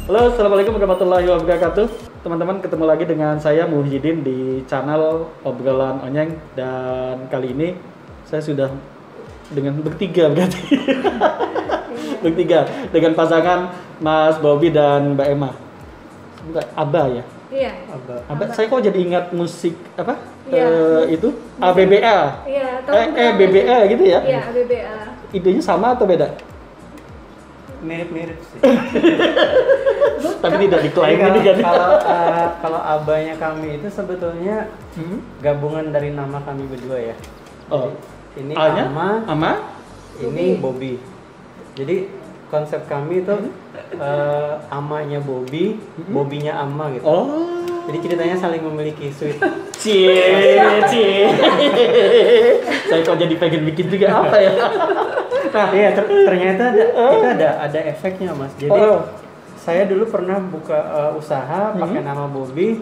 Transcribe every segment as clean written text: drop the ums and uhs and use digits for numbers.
Halo, assalamualaikum warahmatullahi wabarakatuh. Teman-teman, ketemu lagi dengan saya Muhyiddin di channel Obrolan Onyeng, dan kali ini saya sudah dengan bertiga berarti. Bertiga dengan pasangan Mas Bobby dan Mbak Emma. Bukan Aba ya? Iya. Aba. Saya kok jadi ingat musik apa? Iya. Itu ABBA. Iya, BBA gitu ya? Iya, ABBA. Idenya sama atau beda? Mirip-mirip sih. Tapi tidak diklaim ini kan. Kalau abahnya kami itu sebetulnya gabungan dari nama kami berdua ya. Oh. Ini A-nya? Ama, ini Bobby. Jadi konsep kami itu amanya Bobby, Bobbynya Ama gitu. Oh. Jadi ceritanya saling memiliki sweet. Cie. Saya kok jadi pengen bikin juga apa ya? Nah, iya ternyata ada efeknya, Mas. Jadi saya dulu pernah buka usaha pakai nama Bobby.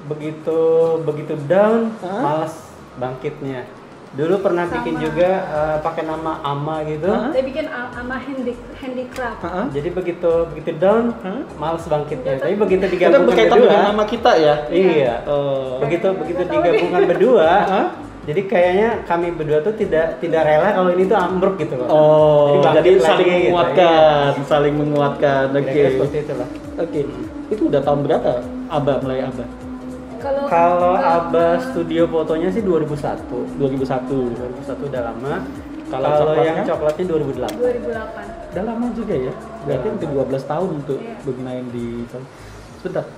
Begitu down, malas bangkitnya. Dulu pernah bikin juga pakai nama Ama gitu. Saya bikin Ama handicraft. Jadi begitu down, malas bangkitnya. Tapi begitu Kita digabungkan berkaitan berdua, dengan nama kita ya. iya. Begitu digabungkan berdua, jadi kayaknya kami berdua tuh tidak rela kalau ini tuh ambruk gitu loh. Oh, jadi bangkit saling lagi gitu, menguatkan, iya. saling menguatkan. Oke. Kira-kira seperti itulah. Oke. Itu udah tahun berapa mulai Aba? Kalau Aba studio fotonya sih 2001. 2001 udah lama. Kalau Kalau coklatnya? yang coklatnya 2008. 2008. Udah lama juga ya. Berarti Udah hampir 12 tahun untuk Iya. bermain di. Sebentar.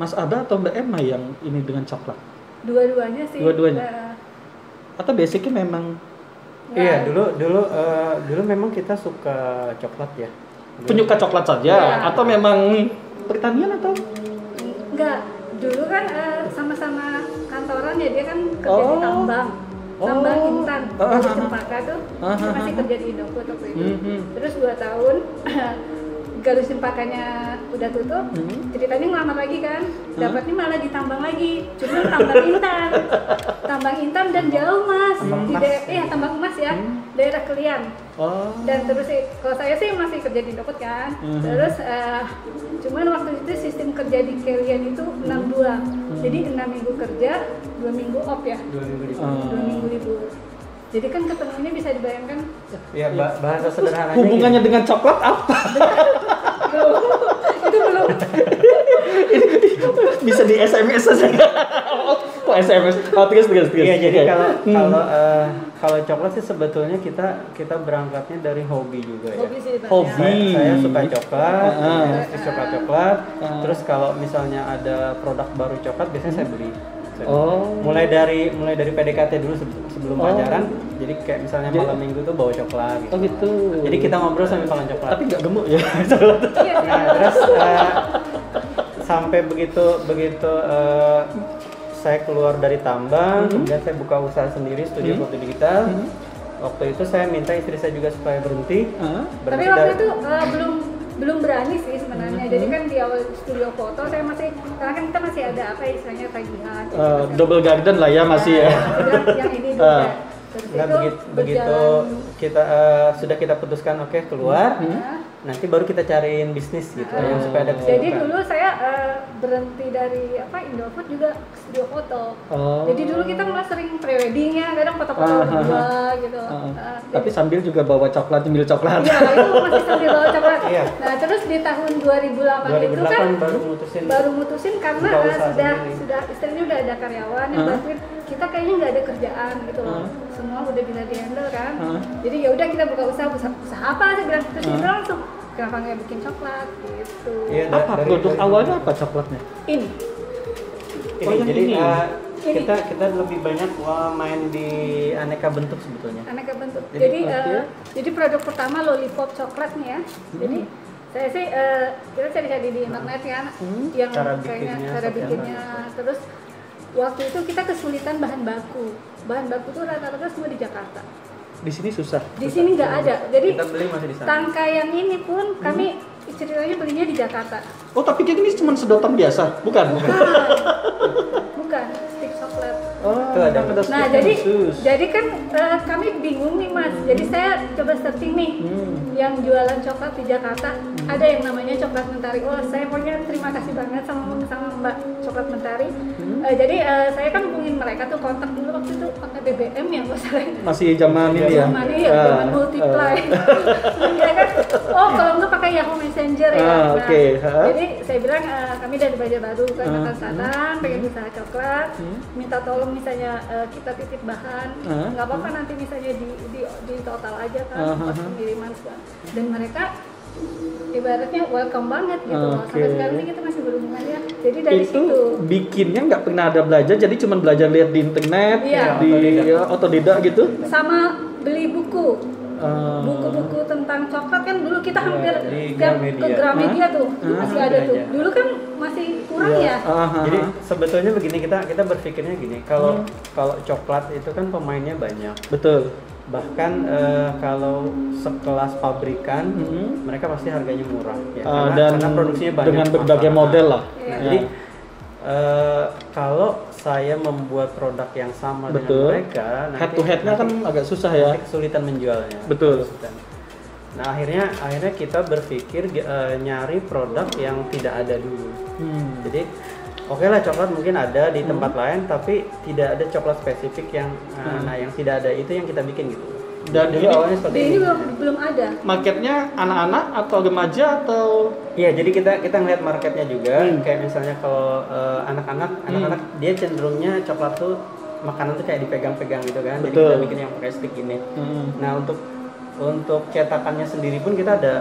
Mas Aba atau Mbak Emma yang ini dengan coklat? Dua-duanya sih. Dua-duanya? Atau basicnya memang Iya, dulu memang kita suka coklat ya. penyuka coklat saja, Iya. atau memang pertanian atau? Enggak. Dulu kan sama-sama kantoran ya, dia kan kerja di tambang. Tambang Intan. Di Cempaka tuh. Dia masih kerja di Indofood waktu itu. Terus 2 tahun Garus Cempakanya udah tutup, ceritanya ngelamar lagi kan, dapatnya malah di tambang lagi, cuma tambang Intan dan jauh Mas, di tambang emas ya, daerah Kelian. Dan terus kalau saya sih masih kerja di Indofood kan, terus cuman waktu itu sistem kerja di Kelian itu 6-2, jadi 6 minggu kerja, 2 minggu off ya, 2 minggu di 2 minggu libur. Jadi kan ketemunya bisa dibayangkan. Ya, bahasa sederhananya Hubungannya dengan coklat apa? Itu belum. Bisa di SMS saja. Kok SMS? Oh, terus. Iya, jadi Oke. kalau coklat sih sebetulnya kita berangkatnya dari hobi juga ya. Hobi sih tanya. Hobi. Saya suka coklat, istri suka coklat. Ah. Terus kalau misalnya ada produk baru coklat, biasanya saya beli. Oh. Mulai dari PDKT dulu sebelum pacaran. Jadi kayak misalnya malam minggu tuh bawa coklat gitu. Oh gitu. Jadi kita ngobrol sambil makan coklat. Tapi nggak gemuk ya. Iya. Nah, terus sampai begitu saya keluar dari tambang, kemudian saya buka usaha sendiri, studio foto digital. Waktu itu saya minta istri saya juga supaya berhenti. Tapi waktu itu belum berani sih sebenarnya. Jadi kan di awal studio foto saya masih, karena kan kita masih ada apa istilahnya tagihan. Double garden lah ya masih ya. Yang ini juga. Terus Nah, itu begitu berjalan. kita sudah kita putuskan oke, keluar, nanti baru kita cariin bisnis gitu yang supaya ada kesibukan. Jadi dulu saya berhenti dari Indofood juga ke studio foto. Jadi dulu kita malah sering pre-weddingnya, kadang foto-foto berdua gitu. Tapi sambil juga bawa coklat, nyemil coklat. Iya, itu masih sambil bawa coklat. Iya. Nah, terus di tahun 2008 itu kan baru mutusin karena buka usaha sendiri. sudah istilahnya udah ada karyawan yang bantuin, kita kayaknya nggak ada kerjaan gitu loh. Semua udah bisa di-handle kan. Jadi ya udah kita buka usaha apa, saya bilang, terus dia bilang langsung, kenapa nggak bikin coklat gitu. Iya, Apa produk awalnya apa coklatnya? Ini yang jadi ini. kita lebih banyak main di aneka bentuk sebetulnya. aneka bentuk. Jadi, Jadi produk pertama lollipop coklat nih ya. Jadi saya sih kita cari-cari di internet kan, yang Cara kayaknya bikinnya, cara seperti bikinnya. Terus waktu itu kita kesulitan bahan baku. Bahan baku tuh rata-rata semua di Jakarta. Di sini susah. Di sini nggak ada. Jadi Kita beli masih di sana. tangkai yang ini pun kami ceritanya belinya di Jakarta. Oh, tapi kayak ini cuma sedotan biasa, bukan? Bukan stick coklat. Oh, Itu ada. Nah, jadi kan kami bingung nih Mas. Jadi saya coba searching nih yang jualan coklat di Jakarta. Ada yang namanya Coklat Mentari. Oh, saya pokoknya terima kasih banget sama Mbak Coklat Mentari. Jadi saya kan hubungin mereka tuh, kontak dulu waktu itu pakai BBM ya nggak salah. Masih zaman ini ya. Zaman multiply. Ya kan? Oh, kalau nggak pakai Yahoo Messenger ya. Nah, jadi saya bilang kami dari Banjarbaru ke Jakarta Selatan, pengen usaha coklat, minta tolong misalnya kita titip bahan, nggak apa-apa nanti misalnya di total aja kan, pas pengiriman segala. Dan mereka ibaratnya welcome banget gitu. Sampai sekarang sih kita masih berhubungan ya. Jadi dari itu situ bikinnya nggak pernah ada belajar, jadi cuma belajar lihat di internet, di otodidak gitu. Sama beli buku. Buku-buku tentang coklat kan dulu kita hampir ke Gramedia tuh masih ada tuh. Dulu kan masih kurang ya. Jadi sebetulnya begini, kita berpikirnya gini, kalau coklat itu kan pemainnya banyak. Betul. Bahkan kalau sekelas pabrikan mereka pasti harganya murah ya, karena produksinya banyak dengan berbagai model lah. Jadi kalau saya membuat produk yang sama dengan mereka, head to headnya kan agak susah ya, kesulitan menjualnya. Betul. Nah akhirnya kita berpikir nyari produk yang tidak ada dulu. Jadi oke lah, coklat mungkin ada di tempat lain, tapi tidak ada coklat spesifik yang yang tidak ada itu yang kita bikin gitu. Dan jadi awalnya seperti ini belum ada. Marketnya anak-anak atau remaja atau? Iya, jadi kita ngeliat marketnya juga. Kayak misalnya kalau anak-anak dia cenderungnya coklat tuh makanan tuh kayak dipegang-pegang gitu kan. Jadi kita bikin yang pakai stick ini. Nah untuk cetakannya sendiri pun kita ada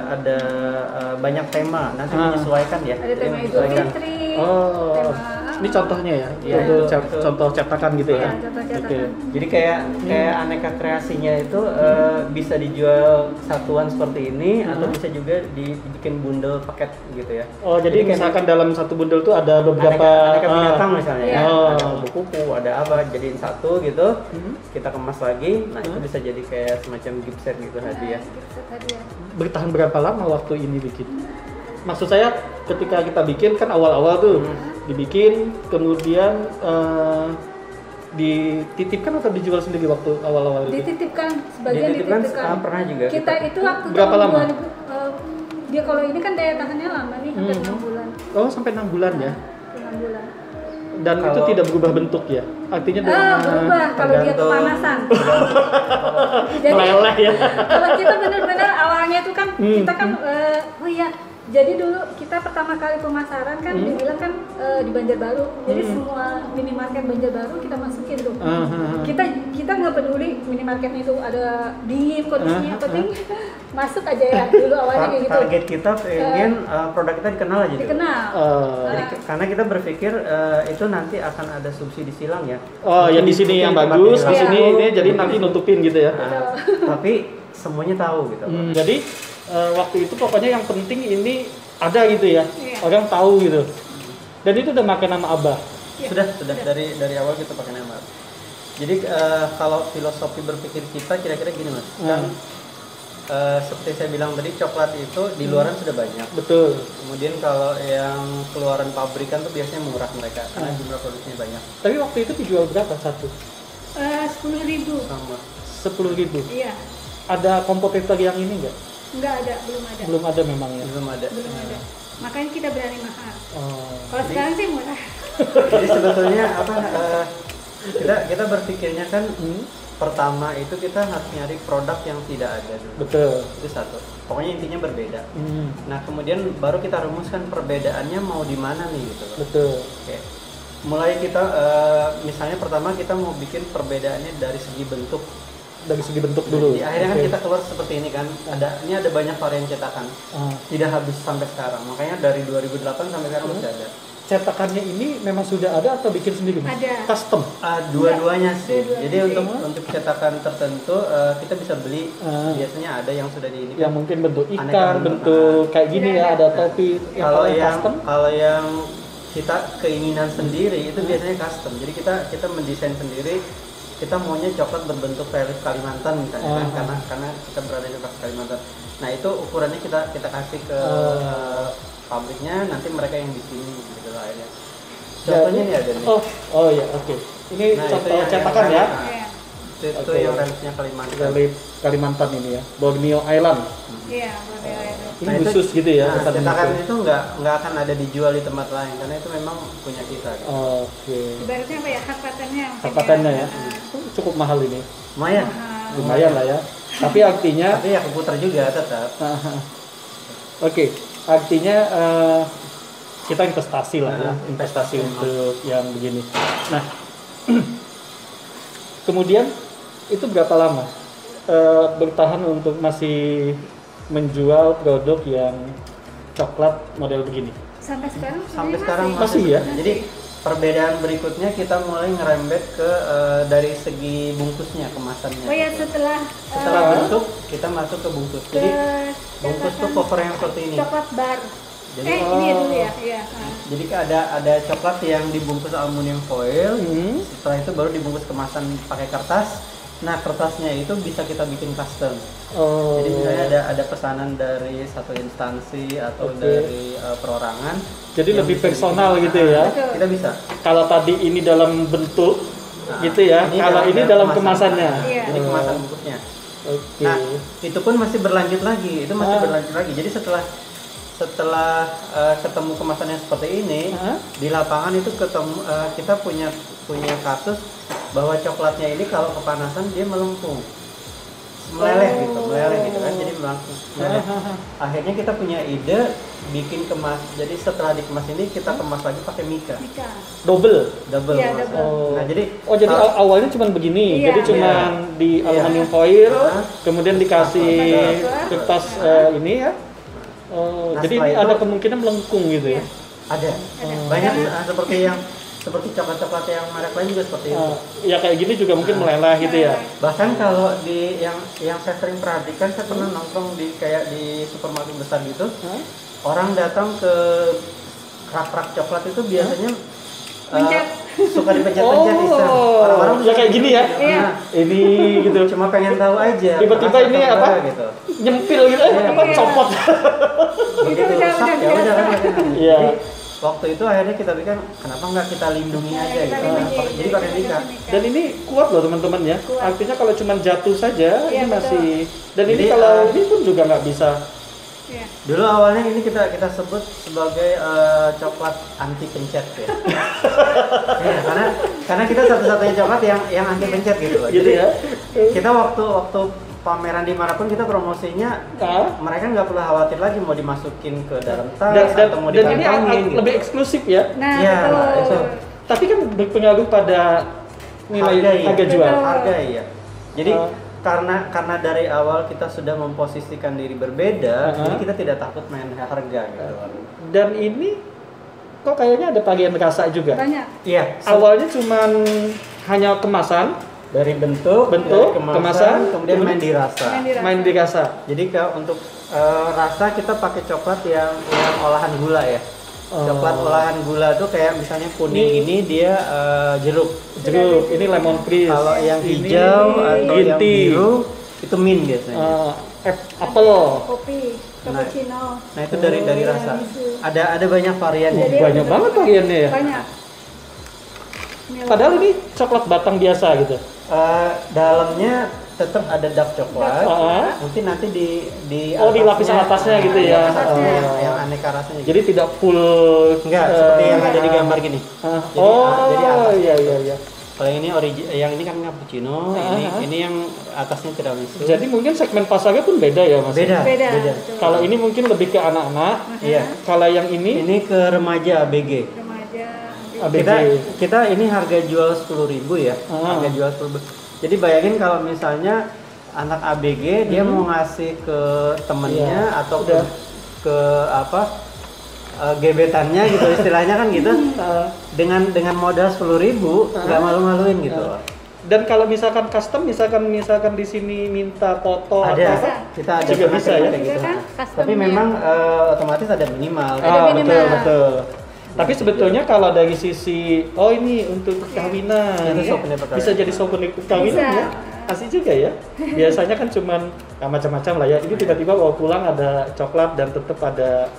banyak tema, nanti menyesuaikan ya. Ada tema Idul Fitri. Ini contohnya ya, itu contoh cetakan gitu ya. Jadi kayak aneka kreasinya itu bisa dijual satuan seperti ini, atau bisa juga dibikin bundle paket gitu ya. Oh, jadi misalkan dalam satu bundel tuh ada beberapa aneka binatang misalnya ya. Ada kupu-kupu, ada apa, jadiin satu gitu. Kita kemas lagi, nah itu bisa jadi kayak semacam gift set gitu, hadiah. Bertahan berapa lama waktu ini bikin? Maksud saya ketika kita bikin kan awal-awal tuh dibikin, kemudian dititipkan atau dijual sendiri waktu awal-awal itu? Dititipkan, sebagian dititipkan. Pernah juga. Kita itu waktu berapa lama? Dia kalau ini kan daya tahannya lama nih, hampir 6 bulan. Oh, sampai 6 bulan ya? 6 bulan. Dan itu tidak berubah bentuk ya? Artinya berubah kalau dia kepanasan. Jadi meleleh ya. Kalau kita benar-benar awalnya itu kan kita kan jadi dulu kita pertama kali pemasaran kan dibilang kan di Banjarbaru. Jadi semua minimarket Banjarbaru kita masukin tuh. Kita nggak peduli minimarketnya itu ada dingin kondisinya, penting masuk aja ya dulu awalnya kayak gitu. Target kita pengen produk kita dikenal aja. Dikenal. Jadi, karena kita berpikir itu nanti akan ada subsidi silang ya. Oh, yang di sini yang bagus, di sini ini jadi nanti nutupin gitu ya. Tapi semuanya tahu gitu. Jadi waktu itu pokoknya yang penting ini ada gitu ya, orang tahu gitu. Dan itu udah pakai nama Abah. Sudah dari awal kita pakai nama. Jadi kalau filosofi berpikir kita kira-kira gini mas, kan seperti saya bilang tadi, coklat itu di luaran sudah banyak. Betul. Kemudian kalau yang keluaran pabrikan tuh biasanya murah mereka karena jumlah produksinya banyak. Tapi waktu itu dijual berapa satu? 10.000. Sama. 10.000. Iya. Ada kompetitor yang ini nggak? Enggak ada, belum ada. Belum ada memang ya. Belum ada. Makanya kita berani mahal. Kalau sekarang sih murah. Jadi sebetulnya kita berpikirnya kan pertama itu kita harus nyari produk yang tidak ada dulu. Betul. Itu satu. Pokoknya intinya berbeda. Nah kemudian baru kita rumuskan perbedaannya mau di mana nih gitu. Betul. Oke. Mulai kita misalnya pertama kita mau bikin perbedaannya dari segi bentuk. Dari segi bentuk dulu. Di akhirnya kan kita keluar seperti ini kan. Ini ada banyak varian cetakan. Tidak habis sampai sekarang. Makanya dari 2008 sampai sekarang masih ada. Cetakannya ini memang sudah ada atau bikin sendiri? Ada. Custom? Dua-duanya sih. Jadi untuk cetakan tertentu kita bisa beli. Biasanya ada yang sudah di ini. Yang mungkin bentuk ikan, bentuk kayak gini ya, ada topi. Kalau yang kita keinginan sendiri itu biasanya custom. Jadi kita mendesain sendiri. Kita maunya coklat berbentuk relief Kalimantan misalnya kan, karena kita berada di Kalimantan. Nah itu ukurannya kita kasih ke pabriknya, nanti mereka yang bikin gitu lah akhirnya. Contohnya ini ada nih. Oh ya, oke. Ini Nah, contoh itu cetakan ya. Iya. Itu Oke. yang range-nya Kalimantan. Dari Kalimantan ini ya, Borneo Island. Iya, Borneo itu. Ini Nah, itu- khusus gitu ya. Nah, pesan cetakan itu. itu nggak akan ada dijual di tempat lain karena itu memang punya kita. Gitu. Oke. Ibaratnya apa ya, hak patennya. Hak patennya ya. Cukup mahal ini. Lumayan. Lumayan lah ya. Tapi artinya Tapi ya keputar juga tetap. Oke, artinya kita investasi lah ya, Nah, investasi untuk yang begini. Nah, kemudian itu berapa lama bertahan untuk masih menjual produk yang coklat model begini? Sampai sekarang Sampai sebenarnya sekarang Masih ya? Jadi perbedaan berikutnya kita mulai ngerembet ke dari segi bungkusnya, kemasannya. Oh ya, setelah bentuk kita masuk ke bungkus. ke Jadi bungkus tuh cover yang seperti ini. coklat bar. Jadi Ini ya dulu ya. Iya. Jadi ada coklat yang dibungkus aluminium foil. Hmm. Setelah itu baru dibungkus kemasan pakai kertas. Nah, kertasnya itu bisa kita bikin custom. Oh. Jadi misalnya ada pesanan dari satu instansi atau Oke. dari perorangan. Jadi yang lebih bisa personal dibikin. gitu ya. Betul. Kita bisa. Kalau tadi ini dalam bentuk Nah, gitu ya. Kalau ini dalam kemasannya. Iya. Jadi kemasan bungkusnya. Oke. Nah, itu pun masih berlanjut lagi. Itu masih berlanjut lagi. Jadi setelah ketemu kemasan yang seperti ini, di lapangan itu ketemu kita punya kasus bahwa coklatnya ini kalau kepanasan dia melengkung. Meleleh gitu kan. Jadi melengkung. Akhirnya kita punya ide bikin kemas. Jadi setelah dikemas ini kita kemas lagi pakai mika. Mika. Double. Double. Iya, kemasan. double. Nah, jadi Jadi awalnya cuma begini, Iya. jadi cuma di aluminium foil, kemudian dikasih kertas ini ya. Oh, Nah, jadi setelah ini ada itu- kemungkinan melengkung gitu ya. ada. Banyak seperti coklat-coklat yang merek lain juga seperti itu. Ya kayak gini juga mungkin meleleh gitu ya. Bahkan kalau di yang saya sering perhatikan, saya pernah nongkrong di kayak di supermarket besar gitu. Orang datang ke rak-rak coklat itu biasanya Pencet. suka dipencet-pencet iseng. Orang-orang ya kayak gini ya. Iya. Ini gitu. cuma pengen tahu aja. Tiba-tiba rasa ini apa apa? gitu. Nyempil gitu, apa Iya. copot. Begitu udah rusak ya udah kan. Iya. Jadi waktu itu akhirnya kita pikir kenapa nggak kita lindungi aja Kita gitu. lindungi. Jadi pakai mika. Dan ini kuat loh teman-teman ya. Kuat. Artinya kalau cuma jatuh saja Iya, ini masih. Dan ini Jadi, kalau ini pun juga nggak bisa. Iya. Dulu awalnya ini kita sebut sebagai coklat anti pencet ya. Iya, karena kita satu-satunya coklat yang anti pencet gitu loh. Gitu Jadi ya. kita waktu pameran di manapun kita promosinya mereka nggak perlu khawatir lagi mau dimasukin ke dalam tas atau mau dan ini dikantongin gitu. lebih eksklusif ya. Nah, Iya, betul. itu. Tapi kan berpengaruh pada nilai harga jual. Betul. Harga iya. Jadi Oh. karena dari awal kita sudah memposisikan diri berbeda, jadi kita tidak takut main harga gitu. Dan ini kok kayaknya ada varian rasa juga. Banyak. Iya. Awalnya cuman hanya kemasan, Dari bentuk, dari kemasan, kemudian main di rasa. main di rasa. Jadi untuk rasa kita pakai coklat yang olahan gula ya. Coklat olahan gula tuh kayak misalnya kuning ini dia jeruk. Jeruk, ini lemon freeze. Kalau yang Ini hijau atau green yang tea. biru itu mint biasanya. Apel. Kopi, cappuccino. Nah itu dari rasa. Ada banyak variannya. Jadi Banyak banget variannya ya. Banyak. Padahal ini coklat batang biasa gitu. Dalamnya tetap ada dark coklat. Mungkin nanti di di lapisan atasnya gitu di ya. lapisan atasnya yang aneka rasanya. Jadi tidak full. enggak seperti yang ada di gambar gini. Jadi atas. Iya. Kalau yang ini kan cappuccino, ini yang atasnya tiramisu. Jadi mungkin segmen pasarnya pun beda ya Mas. Beda. Betul. Kalau ini mungkin lebih ke anak-anak. Iya. Kalau yang ini Ini ke remaja ABG. Remaja. ABG. Kita ini harga jual 10.000 ya. Harga jual 10.000. Jadi bayangin kalau misalnya anak ABG dia mau ngasih ke temennya atau ke apa gebetannya gitu istilahnya kan gitu. Dengan modal 10.000 nggak malu-maluin gitu. Dan kalau misalkan custom, misalkan di sini minta foto Ada, atau apa, kita ada juga pernah bisa kayak ya. gitu. Kan Tapi customnya. memang otomatis ada minimal. Betul. Tapi sebetulnya kalau dari sisi ini untuk perkawinan, Itu ya, souvenir perkawinan. bisa jadi souvenir perkawinan Bisa. ya. Asik juga ya. Biasanya kan cuman macam-macam lah ya. Ini tiba-tiba bawa pulang ada coklat dan tetap ada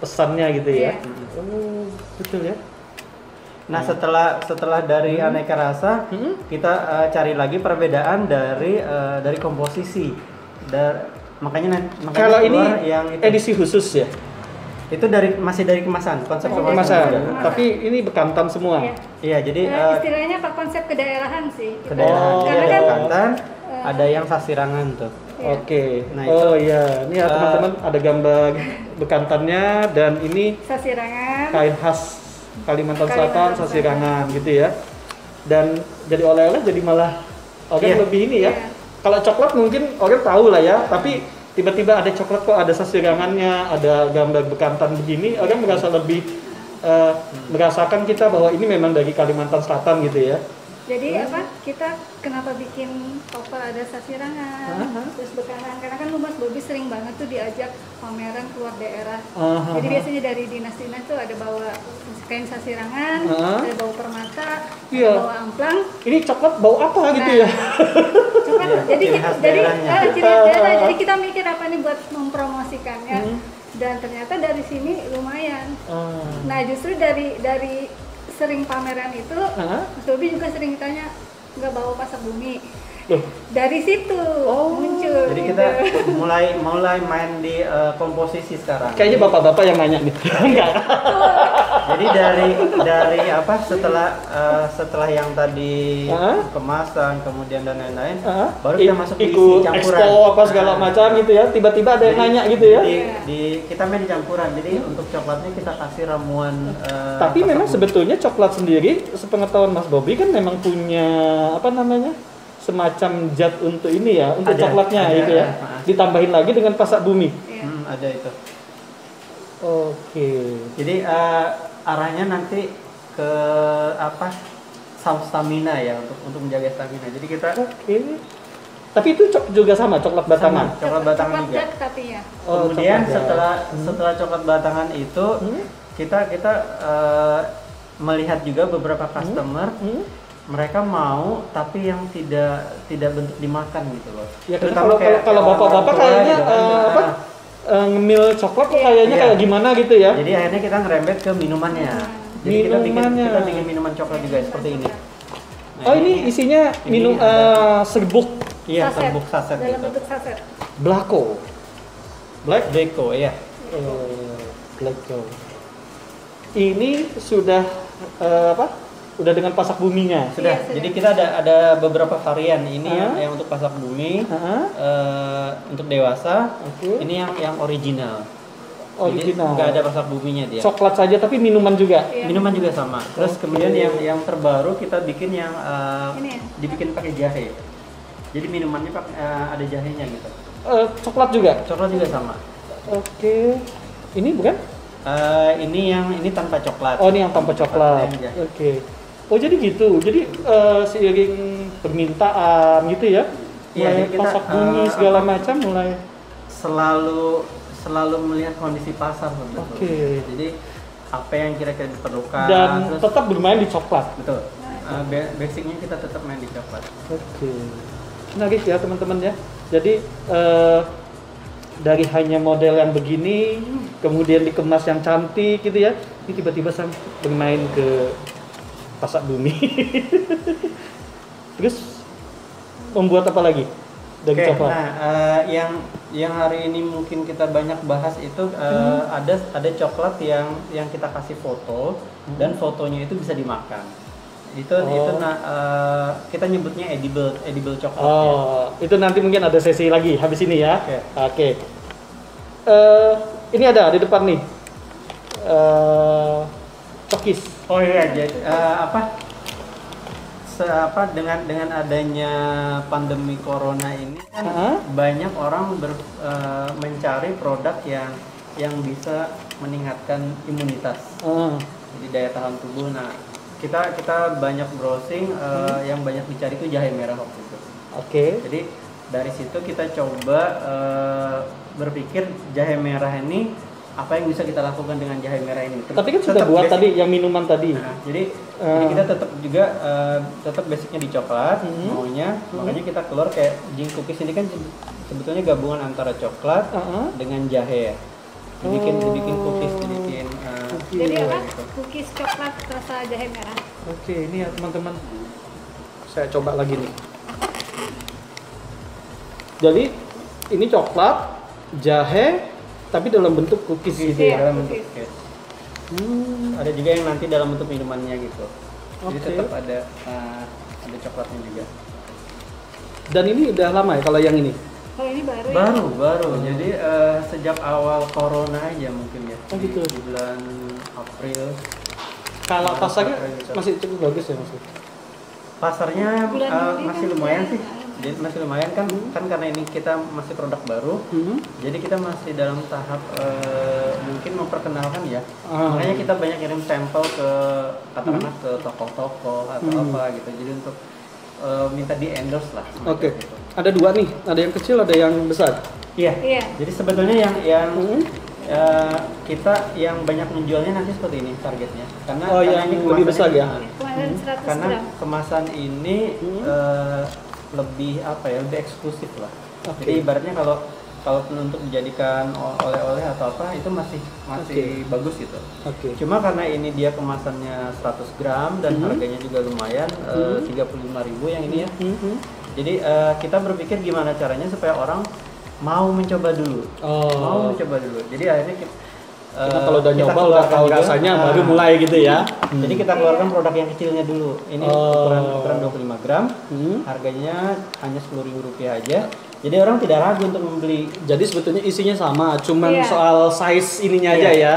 pesannya gitu ya. Iya. Oh, betul ya. Nah setelah dari aneka rasa, kita cari lagi perbedaan dari komposisi. Makanya kalau ini yang itu. edisi khusus ya? Itu masih dari kemasan, konsep kemasan. Tapi ini bekantan semua. Iya, jadi istilahnya Pak konsep kedaerahan sih. Kedaerahan. Jadi Karena ada kan bekantan, ada yang sasirangan tuh. Oke. Nah, iya, ini ya teman-teman ada gambar bekantannya dan ini sasirangan. kain khas Kalimantan Selatan, sasirangan gitu ya. Dan jadi oleh-oleh jadi malah orang lebih ini ya. Kalau coklat mungkin orang tahu lah ya, tapi tiba-tiba ada coklat kok ada sasirangannya, ada gambar bekantan begini, orang merasa lebih merasakan kita bahwa ini memang dari Kalimantan Selatan gitu ya. Jadi kita kenapa bikin cover ada sasirangan, terus bekantan, karena kan Mas Bobi sering banget tuh diajak pameran keluar daerah. Jadi biasanya dari dinas-dinas tuh ada bawa kain sasirangan, ada bawa permata, ada bawa amplang. Ini coklat bau apa gitu ya? Coklat, jadi kita mikir apa nih buat mempromosikannya. Dan ternyata dari sini lumayan. Nah justru dari sering pameran itu, Mas Bobi juga sering ditanya nggak bawa pasak bumi. Dari situ muncul. Jadi kita mulai main di komposisi sekarang. Kayaknya bapak-bapak yang nanya nih. Enggak. Jadi dari setelah yang tadi kemasan kemudian dan lain-lain, baru kita masuk di campuran. Expo apa segala macam gitu ya. Tiba-tiba ada yang nanya gitu ya. Kita main di campuran. Jadi untuk coklatnya kita kasih ramuan. Tapi memang sebetulnya coklat sendiri, sepengetahuan Mas Bobi kan memang punya semacam zat untuk ini ya, untuk coklatnya gitu ya. Ditambahin lagi dengan pasak bumi. Ada itu. Oke. Jadi arahnya nanti ke stamina ya, untuk menjaga stamina. Jadi kita Tapi itu juga sama coklat batangan. Coklat batangan juga. Tapi ya. Kemudian setelah coklat batangan itu kita melihat juga beberapa customer mereka mau tapi yang tidak bentuk dimakan gitu loh. Ya kalau bapak-bapak kayaknya ngemil coklat tuh kayaknya kayak gimana gitu ya. Jadi akhirnya kita ngerembet ke minumannya. Jadi kita bikin minuman coklat juga seperti ini. Nah, ini isinya serbuk. Iya, serbuk saset dalam gitu. bentuk saset. Black Deco ya. Blackco. Ini sudah udah dengan pasak buminya. Sudah. Jadi kita ada beberapa varian. Ini yang untuk pasak bumi, untuk dewasa. Ini yang original. Jadi nggak ada pasak buminya dia. Coklat saja tapi minuman juga. Minuman juga sama. Terus kemudian yang terbaru kita bikin yang dibikin pakai jahe. Jadi minumannya ada jahenya gitu. Coklat juga. Coklat juga sama. Oke. Ini bukan? Ini tanpa coklat. Oh, ini yang tanpa coklat. Oke. Oh, jadi gitu. Jadi seiring permintaan gitu ya. Mulai pasak bumi segala macam mulai selalu melihat kondisi pasar betul. Jadi apa yang kira-kira diperlukan dan tetap bermain di coklat. Betul. Basicnya kita tetap main di coklat. Oke. Menarik ya teman-teman ya. Jadi dari hanya model yang begini, kemudian dikemas yang cantik gitu ya, ini tiba-tiba bermain ke pasak bumi. Terus membuat apa lagi dari coklat? Nah, yang hari ini mungkin kita banyak bahas itu ada coklat yang kita kasih foto dan fotonya itu bisa dimakan. Kita nyebutnya edible coklat. Itu nanti mungkin ada sesi lagi habis ini ya. Oke. Ini ada di depan nih. Cokis. Oh iya, jadi dengan adanya pandemi corona ini kan banyak orang mencari produk yang bisa meningkatkan imunitas. Jadi daya tahan tubuh. Nah, kita banyak browsing, yang banyak dicari itu jahe merah waktu itu. Oke. Jadi dari situ kita coba berpikir jahe merah ini apa yang bisa kita lakukan dengan jahe merah ini. Tapi kan sudah buat tadi yang minuman tadi. Nah, jadi kita tetap basicnya di coklat maunya. Makanya kita keluar kayak Jing Cookies ini kan sebetulnya gabungan antara coklat dengan jahe ya. Dibikin cookies, dibikin Jadi apa? Cookies coklat rasa jahe merah. Oke, ini ya teman-teman. Saya coba lagi nih. Jadi ini coklat, jahe, tapi dalam bentuk cookies gitu ya. Dalam bentuk cookies. Ada juga yang nanti dalam bentuk minumannya gitu. Jadi tetap ada coklatnya juga. Dan ini udah lama ya kalau yang ini? Oh ini baru. Baru. Jadi sejak awal corona aja mungkin ya. Oh gitu. Di bulan April. Kalau pasarnya masih cukup bagus ya Mas? Pasarnya masih lumayan sih. Jadi masih lumayan kan karena ini kita masih produk baru. Jadi kita masih dalam tahap mungkin memperkenalkan ya. Makanya kita banyak kirim sampel ke katakanlah ke toko-toko atau apa gitu. Jadi untuk minta di endorse lah. Oke. Gitu. Ada dua nih, ada yang kecil, ada yang besar. Iya. Jadi sebetulnya yang kita yang banyak menjualnya nanti seperti ini targetnya. Karena yang ini lebih besar ya. Karena kemasan ini lebih lebih eksklusif lah. Jadi ibaratnya kalau untuk dijadikan oleh-oleh atau apa itu masih bagus gitu. Cuma karena ini dia kemasannya 100 gram dan harganya juga lumayan 35.000 yang ini ya. Jadi kita berpikir gimana caranya supaya orang mau mencoba dulu. Jadi akhirnya kita kalau udah nyoba udah tahu rasanya baru mulai gitu ya. Jadi kita keluarkan produk yang kecilnya dulu. Ini ukuran 25 gram. Harganya hanya Rp10.000 aja. Jadi orang tidak ragu untuk membeli. Jadi sebetulnya isinya sama, cuman soal size ininya aja ya.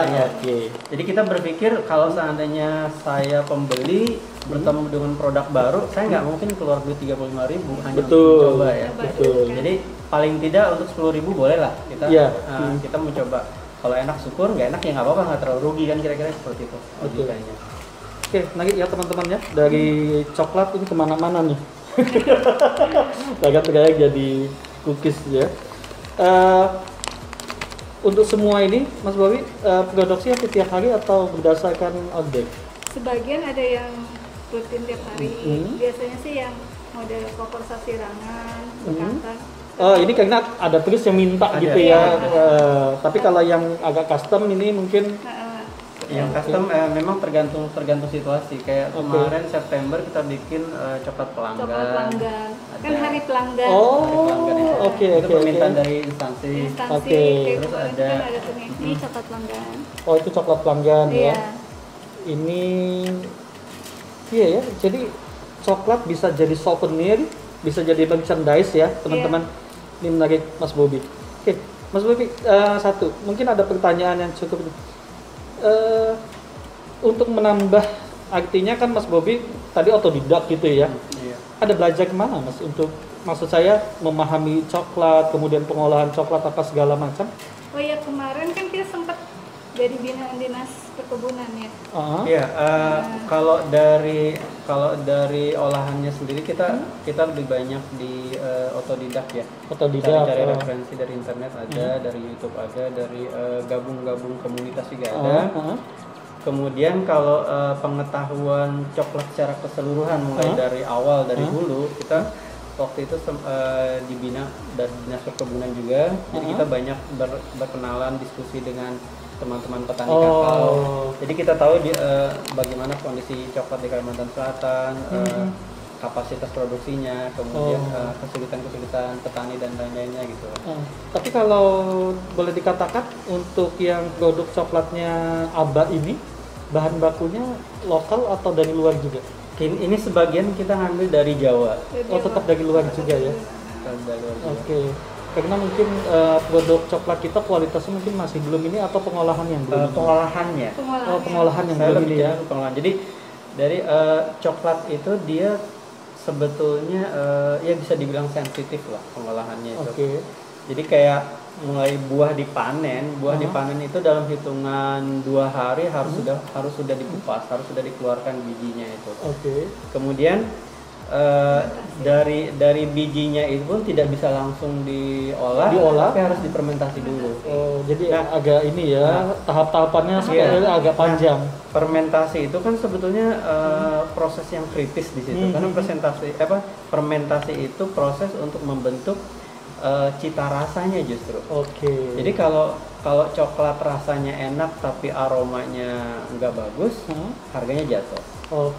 Jadi kita berpikir kalau seandainya saya pembeli bertemu dengan produk baru, saya nggak mungkin keluar duit 35.000 hanya untuk mencoba ya. Jadi paling tidak untuk 10.000 boleh lah kita mencoba. Kalau enak syukur, nggak enak ya nggak apa-apa, nggak terlalu rugi kan kira-kira seperti itu. Oke, nanti ya teman-teman ya dari coklat ini kemana-mana nih. Agak jadi cookies ya. Untuk semua ini, Mas Bobi, produksinya tiap hari atau berdasarkan order? Sebagian ada yang rutin tiap hari. Biasanya sih yang model koper sasirangan, bekantan. Ini karena ada terus yang minta gitu ya. Tapi kalau yang agak custom ini mungkin yang custom memang tergantung situasi. Kayak kemarin September kita bikin coklat pelanggan. Kan hari pelanggan. Oke. Permintaan dari instansi. Terus ada ini coklat pelanggan. Oh, itu coklat pelanggan ya. Ini ya. Jadi coklat bisa jadi souvenir, bisa jadi merchandise ya, teman-teman. Ini menarik Mas Bobi. Oke, Mas Bobi, satu, mungkin ada pertanyaan yang cukup untuk menambah, artinya kan Mas Bobi tadi otodidak gitu ya. Ada belajar kemana Mas untuk, maksud saya memahami coklat, kemudian pengolahan coklat apa segala macam? Oh ya, kemarin kan kita sempat dari binaan dinas perkebunan ya. Kalau dari olahannya sendiri kita lebih banyak di otodidak ya. Cari referensi dari internet ada, dari YouTube ada, dari gabung komunitas juga ada. Kemudian kalau pengetahuan coklat secara keseluruhan mulai dari awal dari hulu, kita waktu itu dibina dari dinas perkebunan juga. Jadi kita banyak berkenalan, diskusi dengan teman-teman petani kakao. Jadi kita tahu bagaimana kondisi coklat di Kalimantan Selatan, kapasitas produksinya, kemudian kesulitan petani dan lain-lainnya gitu. Tapi kalau boleh dikatakan untuk yang produk coklatnya Aba ini, bahan bakunya lokal atau dari luar juga? Ini sebagian kita ngambil dari Jawa. Tetap dari luar juga ya? Oke. Karena mungkin produk coklat kita kualitasnya mungkin masih belum ini atau pengolahan yang belum? Pengolahannya. Pengolahan yang belum ini ya. Jadi dari coklat itu dia sebetulnya ya bisa dibilang sensitif lah pengolahannya itu. Jadi kayak mulai buah dipanen itu dalam hitungan 2 hari harus sudah dikupas, harus sudah dikeluarkan bijinya itu. Kemudian dari bijinya itu pun tidak bisa langsung diolah, tapi harus difermentasi dulu. Jadi agak ini ya, tahap-tahapannya agak panjang. Fermentasi itu kan sebetulnya proses yang kritis di situ, karena fermentasi itu proses untuk membentuk cita rasanya justru. Oke. Jadi kalau coklat rasanya enak tapi aromanya nggak bagus, harganya jatuh.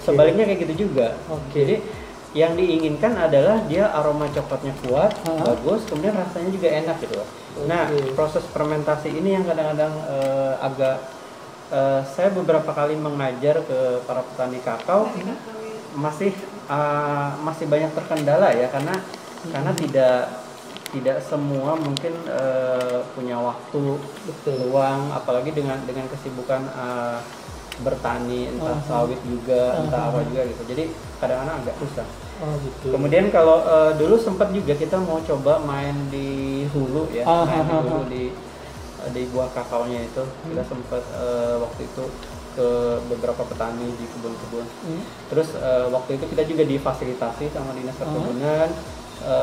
Sebaliknya kayak gitu juga. Jadi yang diinginkan adalah dia aroma coklatnya kuat, bagus, kemudian rasanya juga enak gitu loh. Nah, proses fermentasi ini yang kadang-kadang agak saya beberapa kali mengajar ke para petani kakao, masih banyak terkendala ya, karena tidak semua mungkin punya waktu luang, apalagi dengan kesibukan bertani, entah sawit juga, entah apa juga gitu. Jadi kadang-kadang agak susah. Kemudian kalau dulu sempat juga kita mau coba main di hulu ya, main di hulu di buah kakaonya itu. Kita sempat waktu itu ke beberapa petani di kebun-kebun. Terus waktu itu kita juga difasilitasi sama dinas perkebunan,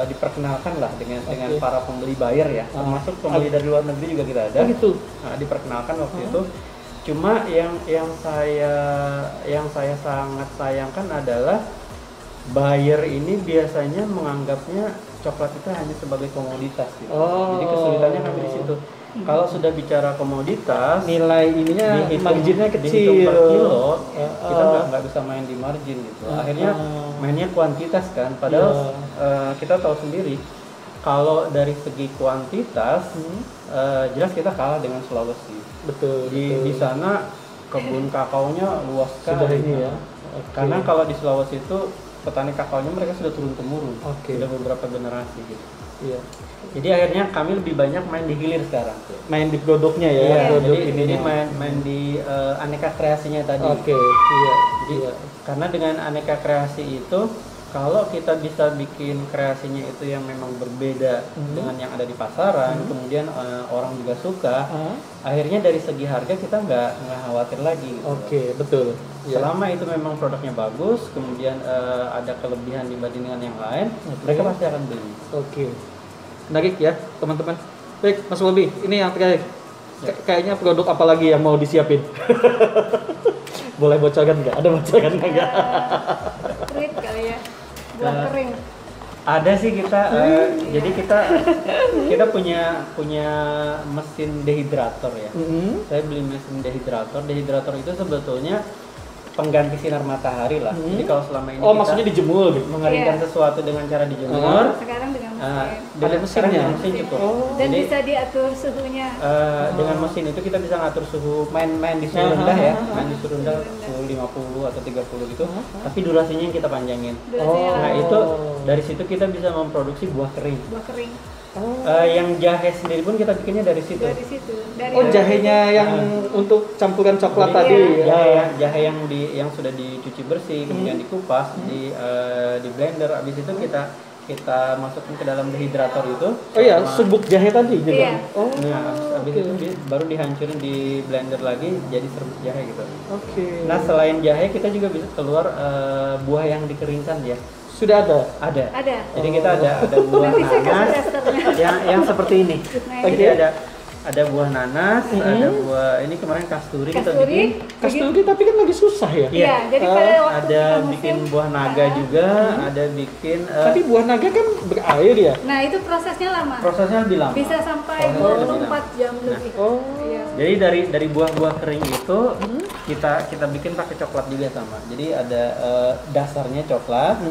diperkenalkan lah dengan para pembeli buyer ya, termasuk pembeli dari luar negeri juga kita ada. Nah, diperkenalkan waktu itu. Cuma yang saya sangat sayangkan adalah buyer ini biasanya menganggapnya coklat itu hanya sebagai komoditas gitu. Jadi kesulitannya kami di situ. Kalau sudah bicara komoditas, nilai ininya marginnya kecil, per kilo, kita nggak bisa main di margin gitu. Akhirnya mainnya kuantitas kan. Padahal kita tahu sendiri kalau dari segi kuantitas jelas kita kalah dengan Sulawesi. Betul. Di sana kebun kakaonya luas sekali. Ya. Karena kalau di Sulawesi itu petani kakaonya mereka sudah turun temurun, sudah beberapa generasi gitu. Iya. Jadi akhirnya kami lebih banyak main di hilir sekarang. Main di produknya ya. Jadi main di aneka kreasinya tadi. Jadi karena dengan aneka kreasi itu, kalau kita bisa bikin kreasinya itu yang memang berbeda dengan yang ada di pasaran, kemudian orang juga suka, akhirnya dari segi harga kita nggak khawatir lagi. Gitu. Betul. Selama itu memang produknya bagus, kemudian ada kelebihan dibanding dengan yang lain, mereka pasti akan beli. Menarik ya teman-teman. Baik, Mas Bobi, ini yang terakhir. Kayaknya produk apa lagi yang mau disiapin? Boleh bocorkan nggak? Ada bocoran nggak? Fruit kali ya, buah kering. Ada sih kita, jadi kita punya mesin dehidrator ya. Saya beli mesin dehidrator. Dehidrator itu sebetulnya pengganti sinar matahari lah. Jadi kalau selama ini maksudnya dijemur gitu. Mengeringkan sesuatu dengan cara dijemur. Sekarang dengan mesin. Dengan mesinnya, mesin cukup. Dan jadi, bisa diatur suhunya. Dengan mesin itu kita bisa ngatur suhu, main di suhu rendah ya, main di suhu rendah suhu 50 atau 30 gitu. Tapi durasinya yang kita panjangin. Nah itu dari situ kita bisa memproduksi buah kering. Yang jahe sendiri pun kita bikinnya dari situ. Jahenya yang untuk campuran coklat tadi. Jahe yang sudah dicuci bersih, kemudian dikupas, di blender. Habis itu kita masukin ke dalam dehidrator itu. Serbuk jahe tadi gitu. Habis itu baru dihancurin di blender lagi jadi serbuk jahe gitu. Nah, selain jahe kita juga bisa keluar buah yang dikeringkan ya. Sudah ada? Ada. Jadi kita ada buah nanas yang seperti ini. Jadi ada buah nanas, ada buah ini kemarin kasturi kita bikin. Kasturi tapi kan lagi susah ya? Iya, jadi pada waktu ada bikin buah naga juga, ada bikin tapi buah naga kan berair ya? Nah, itu prosesnya lama. Prosesnya lebih lama. Bisa sampai 24 jam lebih. Jadi dari buah-buah kering itu kita bikin pakai coklat juga sama. Jadi ada dasarnya coklat,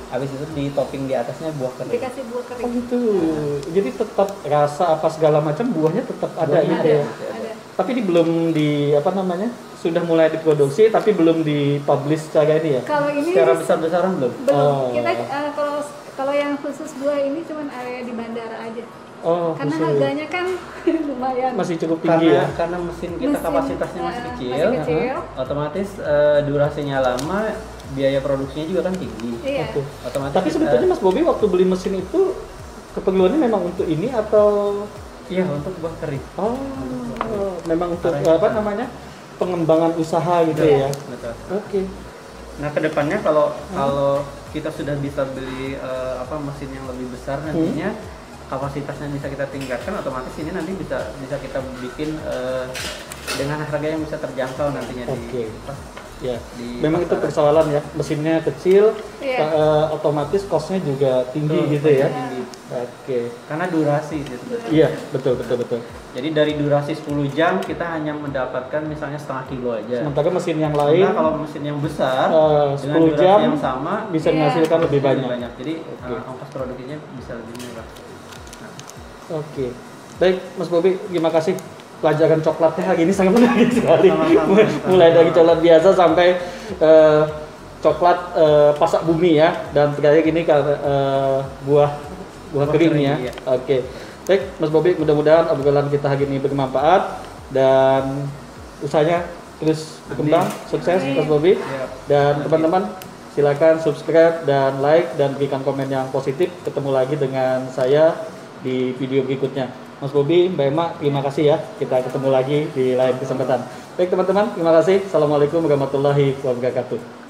habis itu di topping di atasnya buah kering. Dikasih buah kering. Gitu. Jadi tetap rasa apa segala macam buahnya tetap ada gitu ya. Tapi ini belum sudah mulai diproduksi tapi belum dipublish secara ini ya. Kalau ini secara besar-besaran belum. Kita kalau yang khusus buah ini cuma area di bandara aja. Karena harganya kan lumayan. Masih cukup tinggi karena mesin kita kapasitasnya masih kecil. Otomatis durasinya lama, biaya produksinya juga kan tinggi. Otomatis. Tapi sebetulnya Mas Bobi waktu beli mesin itu keperluannya memang untuk ini atau? Iya, untuk buah kering. Memang untuk pengembangan usaha gitu ya. Betul. Nah, kedepannya kalau kita sudah bisa beli mesin yang lebih besar nantinya, kapasitasnya bisa kita tingkatkan, otomatis ini nanti bisa kita bikin dengan harga yang bisa terjangkau nantinya. Ya, memang itu persoalan ya, mesinnya kecil, otomatis costnya juga tinggi gitu ya. Tinggi. Oke. Karena durasi sih sebenarnya. Iya, betul. Jadi dari durasi 10 jam kita hanya mendapatkan misalnya setengah kilo aja. Sementara mesin yang lain, kalau mesin yang besar 10 jam yang sama bisa menghasilkan lebih banyak. Jadi ongkos produksinya bisa lebih murah. Oke. Baik, Mas Bobi, terima kasih. Pelajaran coklatnya hari ini sangat menarik sekali. Mulai dari coklat biasa sampai coklat pasak bumi ya, dan terakhir ini buah kering ya. Iya. Oke. Baik, Mas Bobi, mudah-mudahan obrolan kita hari ini bermanfaat dan usahanya terus berkembang, sukses Mas Bobi. Dan teman-teman silakan subscribe dan like dan berikan komen yang positif. Ketemu lagi dengan saya di video berikutnya. Mas Bobi, Mbak Emma, terima kasih ya. Kita ketemu lagi di lain kesempatan. Baik teman-teman, terima kasih. Assalamualaikum warahmatullahi wabarakatuh.